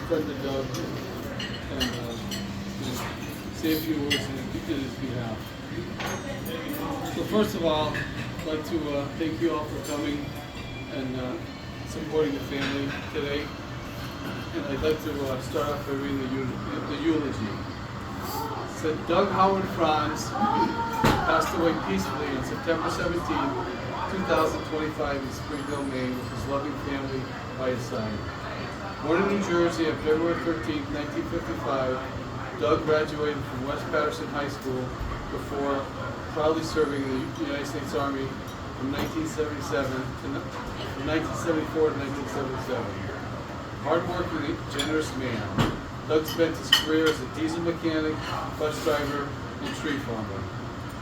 friend of Doug and say a few words in his behalf. So first of all, I'd like to thank you all for coming and supporting the family today. And I'd like to start off by reading the eulogy. It said, Doug Howard Frantz passed away peacefully on September 17, 2025 in Springville, Maine, with his loving family by his side. Born in New Jersey on February 13, 1955, Doug graduated from West Patterson High School before proudly serving in the United States Army from 1977 from 1974 to 1977. Hardworking, generous man, Doug spent his career as a diesel mechanic, bus driver, and tree farmer.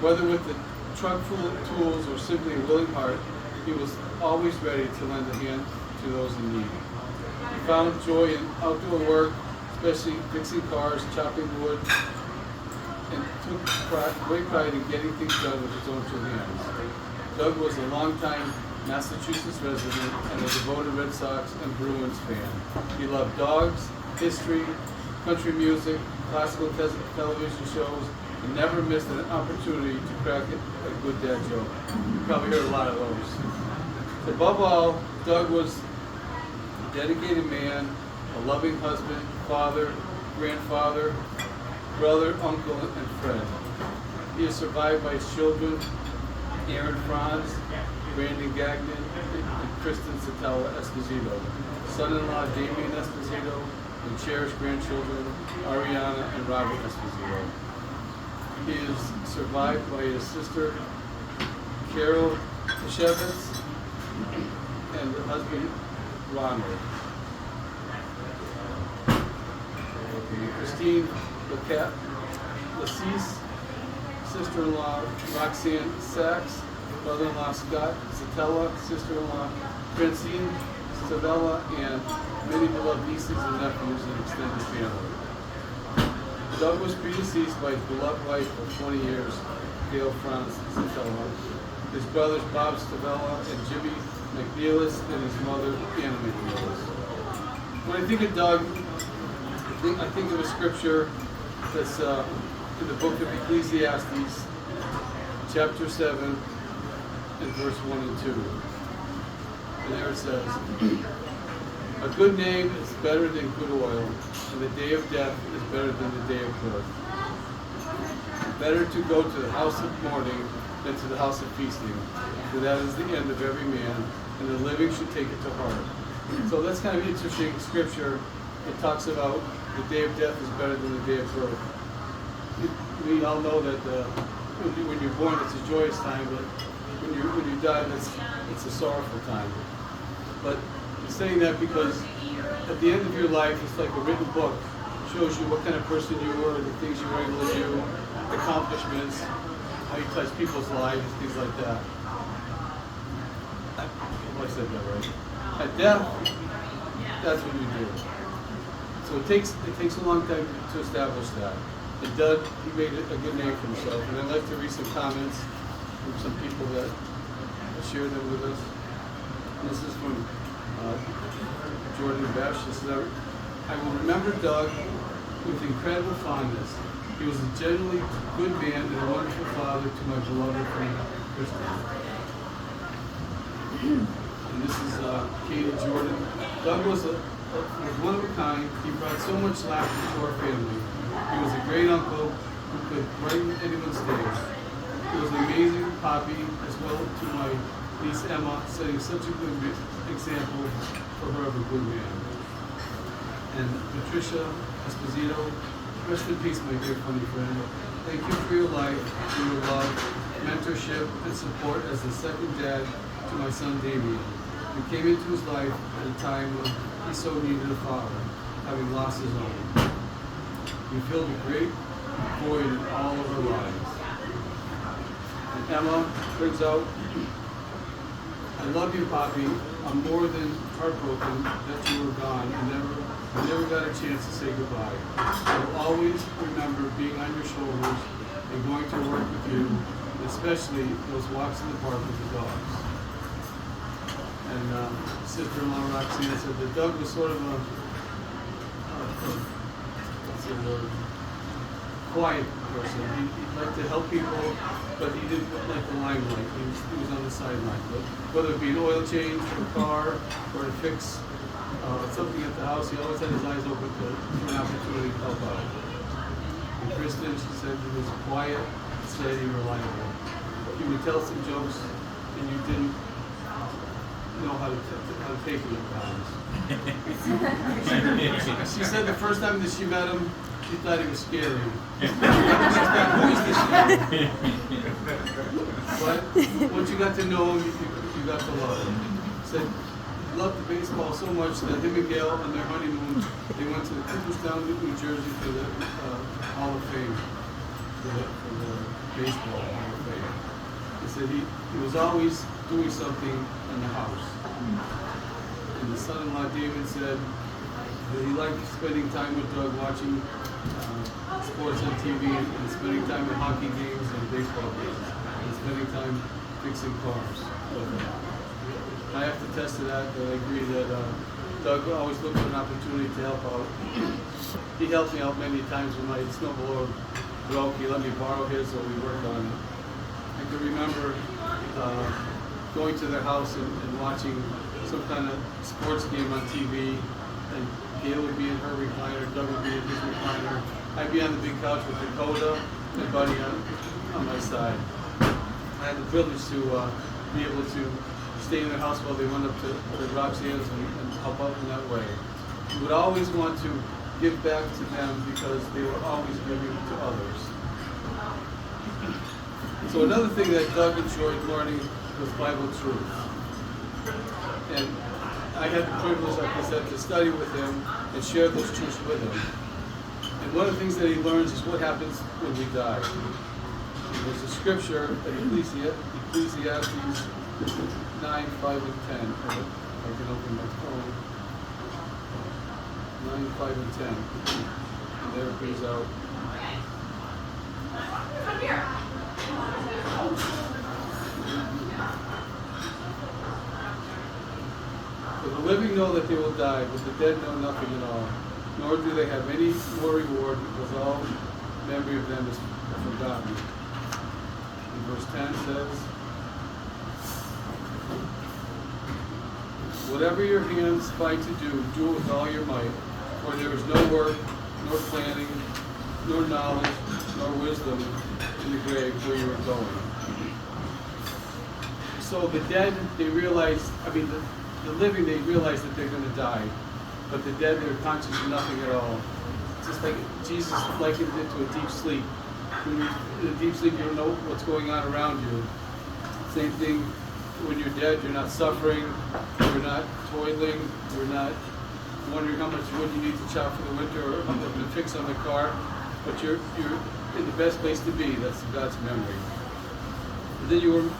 Whether with a truck full of tools or simply a willing heart, he was always ready to lend a hand to those in need. He found joy in outdoor work, especially fixing cars, chopping wood, and took great pride in getting things done with his own two hands. Doug was a longtime Massachusetts resident and a devoted Red Sox and Bruins fan. He loved dogs, history, country music, classical television shows, and never missed an opportunity to crack a good dad joke. You probably heard a lot of those. Above all, Doug was a dedicated man, a loving husband, father, grandfather, brother, uncle, and friend. He is survived by his children, Aaron Frantz, Brandon Gagnon, and Kristen Satella Esposito, son-in-law Damien Esposito, and cherished grandchildren Ariana and Robert Esposito. He is survived by his sister Carol Tashevitz and her husband Ronald. Christine Lacis, sister-in-law Roxanne Sachs, brother-in-law Scott Satella, sister-in-law Francine Savella, and many beloved nieces and nephews and extended family. Doug was predeceased by his beloved wife of 20 years, Gail Frantz Satella, his brothers Bob Stavella and Jimmy McNeilis, and his mother Anna McNeilis. When I think of Doug, I think of a scripture that's in the book of Ecclesiastes, chapter 7, and verse 1 and 2. And there it says, a good name is better than good oil, and the day of death is better than the day of birth. Better to go to the house of mourning than to the house of feasting, for that is the end of every man, and the living should take it to heart. So that's kind of interesting scripture. It talks about the day of death is better than the day of birth. We all know that when you're born, it's a joyous time, but when you die, it's a sorrowful time. But I'm saying that because at the end of your life, it's like a written book. It shows you what kind of person you were, the things you were able to do, accomplishments, how you touch people's lives, things like that. I said that right. At death, that's what you do. So it takes a long time to establish that. And Doug, he made a good name for himself. And I'd like to read some comments from some people that shared them with us. This is from Jordan Besh. This is I will remember Doug with incredible fondness. He was a genuinely good man and a wonderful father to my beloved friend, Kristen. And this is Katie Jordan. Doug was one of a kind. He brought so much laughter to our family. He was a great uncle who could brighten anyone's days. He was an amazing poppy, as well to my niece Emma, setting such a good example for her of a good man. And Patricia Esposito, rest in peace, my dear funny friend. Thank you for your life, for your love, mentorship, and support as the second dad to my son Damien. You came into his life at a time when he so needed a father, having lost his own. You filled a great void in all of our lives. And Emma brings out, I love you, Poppy. I'm more than heartbroken that you were gone and never got a chance to say goodbye. I will always remember being on your shoulders and going to work with you, especially those walks in the park with the dogs. And sister-in-law Roxanne said that Doug was sort of a quiet person. He liked to help people, but he didn't like the limelight. He was on the sideline. But whether it be an oil change for a car or to fix something at the house, he always had his eyes open for an opportunity to help out. And Kristen, she said, he was quiet, steady, reliable. He would tell some jokes, and you didn't know how to take it at times. She said the first time that she met him, she thought he was scary. She thought, who is this guy? But once you got to know him, you got to love him. Said he loved the baseball so much that him and Gail on their honeymoon, they went to Cooperstown, New Jersey for the Hall of Fame, for the baseball Hall of Fame. He said he was always doing something in the house. And the son-in-law David said that he liked spending time with Doug, watching sports on TV, and spending time at hockey games and baseball games, and spending time fixing cars. I have to attest to that, I agree that Doug always looked for an opportunity to help out. He helped me out many times when my snowblower broke. He let me borrow his, so we worked on it. I can remember going to their house and watching some kind of sports game on TV, and Gail would be in her recliner, Doug would be in his recliner. I'd be on the big couch with Dakota and Buddy on my side. I had the privilege to be able to stay in their house while they went up to Roxanne's and help out in that way. We would always want to give back to them because they were always giving to others. So another thing that Doug enjoyed learning was Bible truth. And I had the privilege, like I said, to study with him and share those truths with him. And one of the things that he learns is what happens when we die. There's a scripture at Ecclesiastes 9, 5, and 10. I can open my phone. 9, 5, and 10. And there it brings out. Come here. For the living know that they will die, but the dead know nothing at all. Nor do they have any more reward, because all memory of them is forgotten. And verse 10 says, whatever your hands find to do, do it with all your might, for there is no work, nor planning, nor knowledge, nor wisdom in the grave where you are going. So the dead, they realize, the living, they realize that they're going to die. But the dead, they're conscious of nothing at all. It's just like Jesus likened it to a deep sleep. When you're in a deep sleep, you don't know what's going on around you. Same thing when you're dead, you're not suffering, you're not toiling, you're not wondering how much wood you need to chop for the winter or how much to fix on the car, but you're in the best place to be. That's God's memory. And then you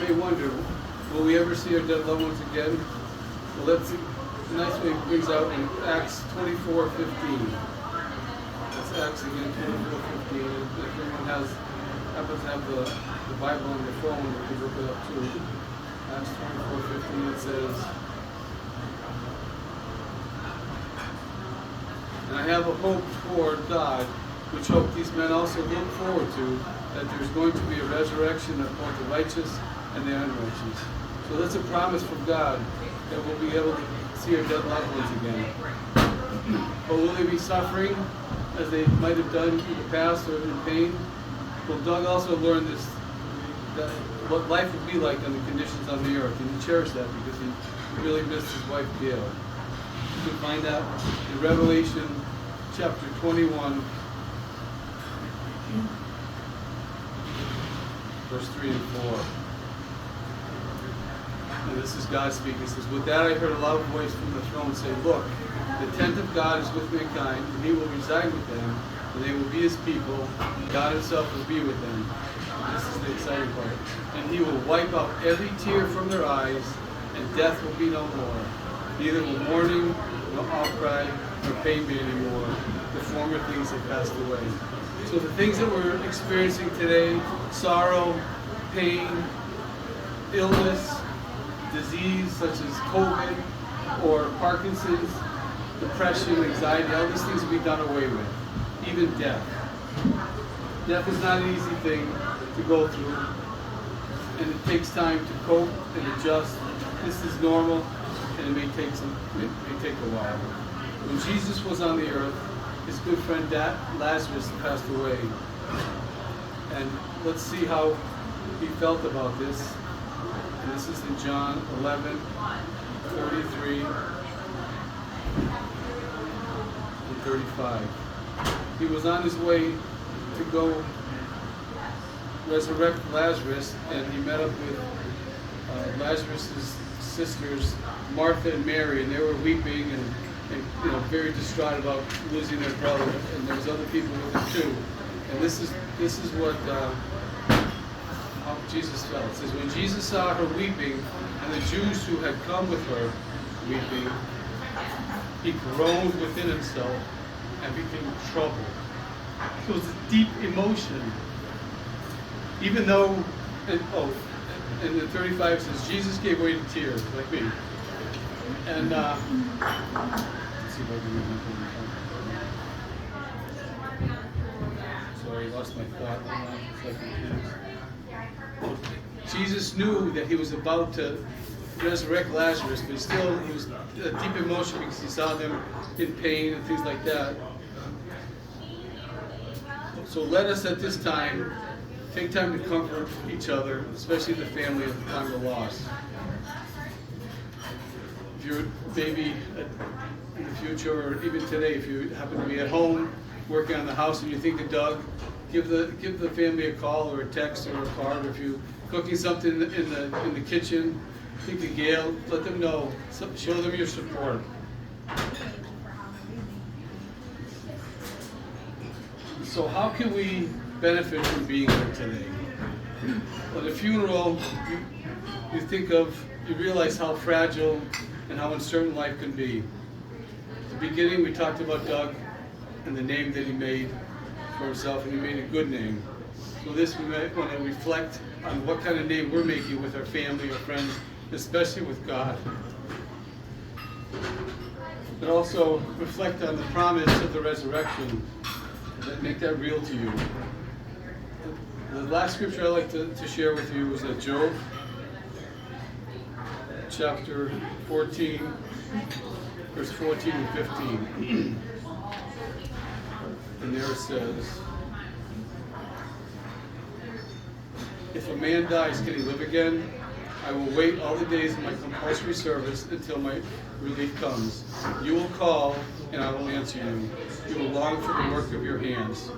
may wonder, will we ever see our dead loved ones again? Well, that's a nice way it brings out in Acts 24:15. That's Acts again, 24:15. If anyone happens to have the Bible on their phone, you can look it up too. Acts 24:15, it says, and I have a hope toward God, which hope these men also look forward to, that there's going to be a resurrection of both the righteous and the unrighteous. So that's a promise from God that we'll be able to see our dead loved ones again. But will they be suffering as they might have done in the past or in pain? Well, Doug also learned this, that what life would be like under conditions on the earth, and he cherished that because he really missed his wife Gail. You can find that in Revelation chapter 21, verse 3 and 4. And this is God speaking. It says, with that I heard a loud voice from the throne say, look, the tent of God is with mankind, and he will reside with them, and they will be his people. God himself will be with them. And this is the exciting part. And he will wipe out every tear from their eyes, and death will be no more. Neither will mourning, nor outcry, nor pain be anymore. The former things have passed away. So the things that we're experiencing today, sorrow, pain, illness, disease such as COVID or Parkinson's, depression, anxiety, all these things will be done away with, even death. Death is not an easy thing to go through, and it takes time to cope and adjust. This is normal, and it may take a while. When Jesus was on the earth, his good friend Lazarus passed away. And let's see how he felt about this. And this is in John 11:33 and 35. He was on his way to go resurrect Lazarus, and he met up with Lazarus' sisters, Martha and Mary, and they were weeping and very distraught about losing their brother, and there was other people with them too. And this is what how Jesus felt. It says, when Jesus saw her weeping, and the Jews who had come with her weeping, he groaned within himself and became troubled. So it's a deep emotion. Even though, and the 35 says, Jesus gave way to tears, like me. And let's see if I can read my phone. Sorry, I lost my thought. Jesus knew that he was about to resurrect Lazarus, but still he was a deep emotion because he saw them in pain and things like that. So let us at this time take time to comfort each other, especially the family at the time of loss. If you're maybe in the future, or even today, if you happen to be at home working on the house and you think of Doug, give the family a call or a text or a card. Or if you're cooking something in the kitchen, think of Gail. Let them know. Show them your support. So how can we benefit from being here today? At a funeral, you realize how fragile and how uncertain life can be. At the beginning, we talked about Doug and the name that he made for himself, and he made a good name. So we might want to reflect on what kind of name we're making with our family or friends, especially with God. But also reflect on the promise of the resurrection. Make that real to you. The last scripture I'd like to share with you is at Job, chapter 14, verse 14 and 15. And there it says, if a man dies, can he live again? I will wait all the days of my compulsory service until my relief comes. You will call, and I will answer you. You will long for the work of your hands.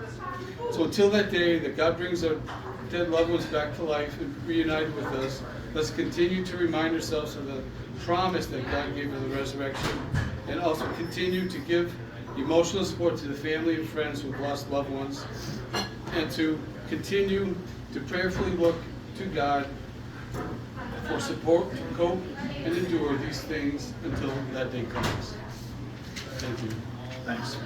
So until that day that God brings our dead loved ones back to life and reunited with us, let's continue to remind ourselves of the promise that God gave of the resurrection, and also continue to give emotional support to the family and friends who have lost loved ones, and to continue to prayerfully look to God for support to cope and endure these things until that day comes. Thank you. Thanks.